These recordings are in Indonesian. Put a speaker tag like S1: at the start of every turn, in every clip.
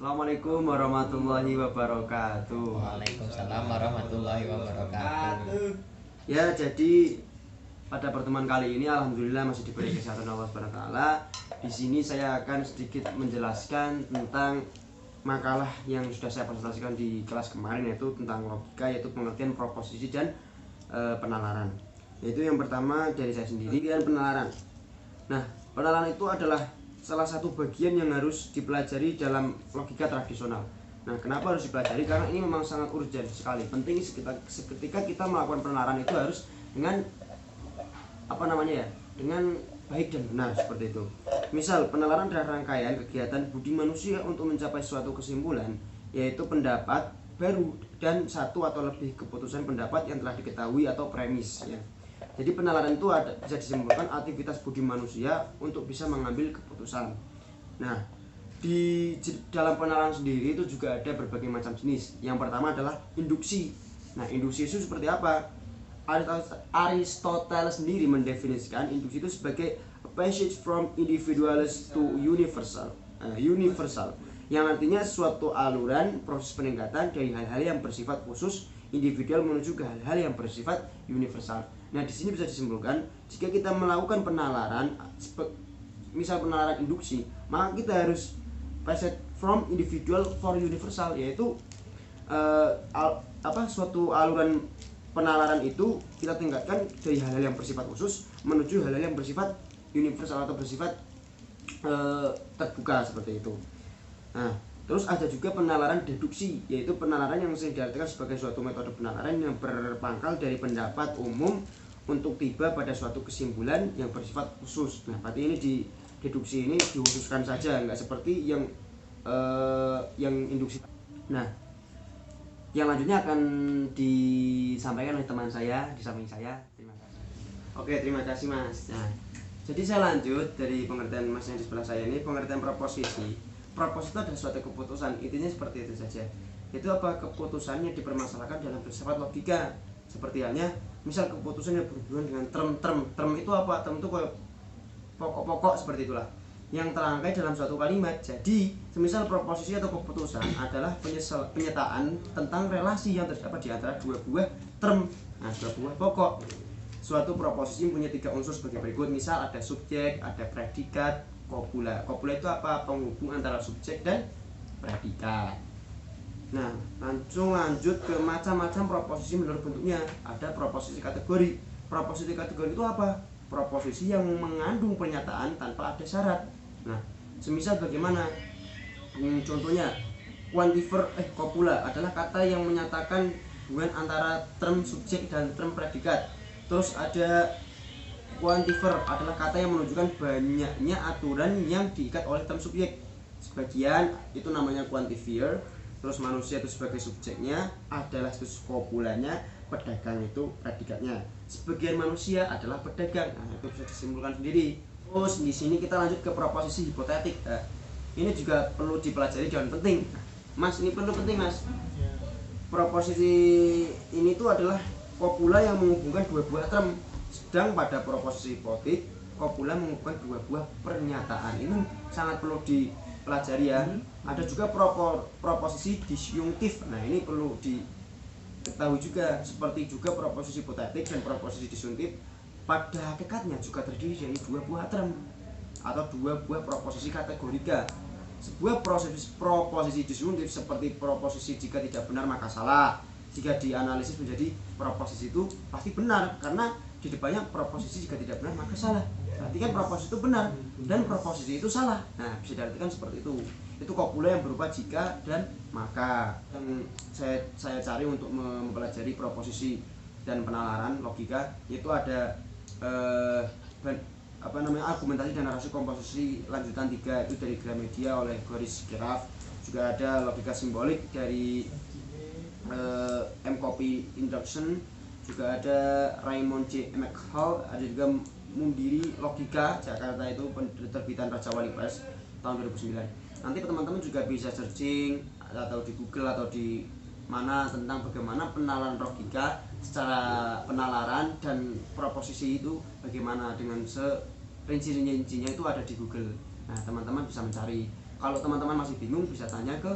S1: Assalamualaikum warahmatullahi wabarakatuh.
S2: Waalaikumsalam warahmatullahi wabarakatuh.
S1: Ya, jadi pada pertemuan kali ini alhamdulillah masih diberi kesehatan Allah Subhanahu wa taala. Di sini saya akan sedikit menjelaskan tentang makalah yang sudah saya presentasikan di kelas kemarin, yaitu tentang logika, yaitu pengertian proposisi dan penalaran. Yaitu yang pertama dari saya sendiri, dan penalaran. Nah, penalaran itu adalah salah satu bagian yang harus dipelajari dalam logika tradisional. Nah, kenapa harus dipelajari? Karena ini memang sangat urgent sekali. Penting ketika kita melakukan penalaran itu harus dengan dengan baik dan benar, seperti itu. Misal, penalaran adalah rangkaian kegiatan budi manusia untuk mencapai suatu kesimpulan, yaitu pendapat baru dan satu atau lebih keputusan pendapat yang telah diketahui atau premis, ya. Jadi penalaran itu bisa disimpulkan aktivitas budi manusia untuk bisa mengambil keputusan. Nah, di dalam penalaran sendiri itu juga ada berbagai macam jenis. Yang pertama adalah induksi. Nah, induksi itu seperti apa? Aristoteles sendiri mendefinisikan induksi itu sebagai a passage from individuals to universal, yang artinya suatu aluran proses peningkatan dari hal-hal yang bersifat khusus individual menuju ke hal-hal yang bersifat universal. Nah, di sini bisa disimpulkan jika kita melakukan penalaran, misal penalaran induksi, maka kita harus passage from individual for universal, yaitu suatu aluran penalaran itu kita tingkatkan dari hal-hal yang bersifat khusus menuju hal-hal yang bersifat universal atau bersifat terbuka, seperti itu. Nah, terus ada juga penalaran deduksi, yaitu penalaran yang sering diartikan sebagai suatu metode penalaran yang berpangkal dari pendapat umum untuk tiba pada suatu kesimpulan yang bersifat khusus. Nah, berarti ini di deduksi ini dikhususkan saja, nggak seperti yang induksi. Nah, yang lanjutnya akan disampaikan oleh teman saya di samping saya. Terima kasih. Oke, terima kasih Mas. Nah, jadi saya lanjut dari pengertian Mas yang di sebelah saya ini, pengertian proposisi. Proposisi itu adalah suatu keputusan, intinya seperti itu saja. Itu apa? Keputusan yang dipermasalahkan dalam filsafat logika. Seperti halnya, misal keputusan yang berhubungan dengan term itu apa? Term itu kayak pokok-pokok, seperti itulah, yang terangkai dalam suatu kalimat. Jadi, semisal proposisi atau keputusan adalah penyataan tentang relasi yang terdapat di antara dua buah term, dua buah pokok. Suatu proposisi punya 3 unsur sebagai berikut. Misal ada subjek, ada predikat, kopula. Kopula itu apa? Penghubung antara subjek dan predikat. Nah, langsung lanjut ke macam-macam proposisi menurut bentuknya. Ada proposisi kategori. Proposisi kategori itu apa? Proposisi yang mengandung pernyataan tanpa ada syarat. Nah, semisal bagaimana? Contohnya, kopula adalah kata yang menyatakan hubungan antara term subjek dan term predikat. Terus ada quantifier adalah kata yang menunjukkan banyaknya aturan yang diikat oleh term subjek. Sebagian itu namanya quantifier. Terus manusia itu sebagai subjeknya adalah kopulanya, pedagang itu predikatnya. Sebagian manusia adalah pedagang. Nah, itu bisa disimpulkan sendiri. Terus di sini kita lanjut ke proposisi hipotetik. Nah, ini juga perlu dipelajari dan penting. Mas, ini perlu penting, Mas. Proposisi ini tuh adalah kopula yang menghubungkan dua buah term. Sedang pada proposisi hipotetik, kopula menghubungkan dua buah pernyataan. Ini sangat perlu dipelajari, ya. Ada juga proposisi disjungtif. Nah, ini perlu diketahui juga. Seperti juga proposisi hipotetik dan proposisi disjungtif pada hakikatnya juga terdiri dari dua buah term atau dua buah proposisi kategorika. Sebuah proposisi disjungtif seperti proposisi jika tidak benar maka salah. Jika dianalisis menjadi proposisi itu pasti benar, karena di depannya proposisi jika tidak benar maka salah. Berarti kan proposisi itu benar dan proposisi itu salah. Nah, bisa diartikan seperti itu. Itu kopula yang berupa jika dan maka. Yang saya cari untuk mempelajari proposisi dan penalaran logika, itu ada argumentasi dan narasi komposisi lanjutan 3, itu dari Gramedia oleh Boris Graf. Juga ada logika simbolik dari M-Copy Induction. Juga ada Raymond J. McHugh. Ada juga Mundiri Logika Jakarta, itu terbitan Raja Wali Press tahun 2009. Nanti teman-teman juga bisa searching atau di Google atau di mana tentang bagaimana penalaran logika secara penalaran dan proposisi itu bagaimana dengan rincinya itu ada di Google. Nah, teman-teman bisa mencari. Kalau teman-teman masih bingung bisa tanya ke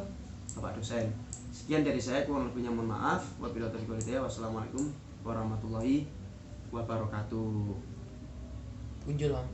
S1: Bapak dosen. Sekian dari saya, kurang lebihnya mohon maaf. Wabillahi taufiq wal hidayah. Wassalamualaikum warahmatullahi wabarakatuh.
S2: Punjul, Om.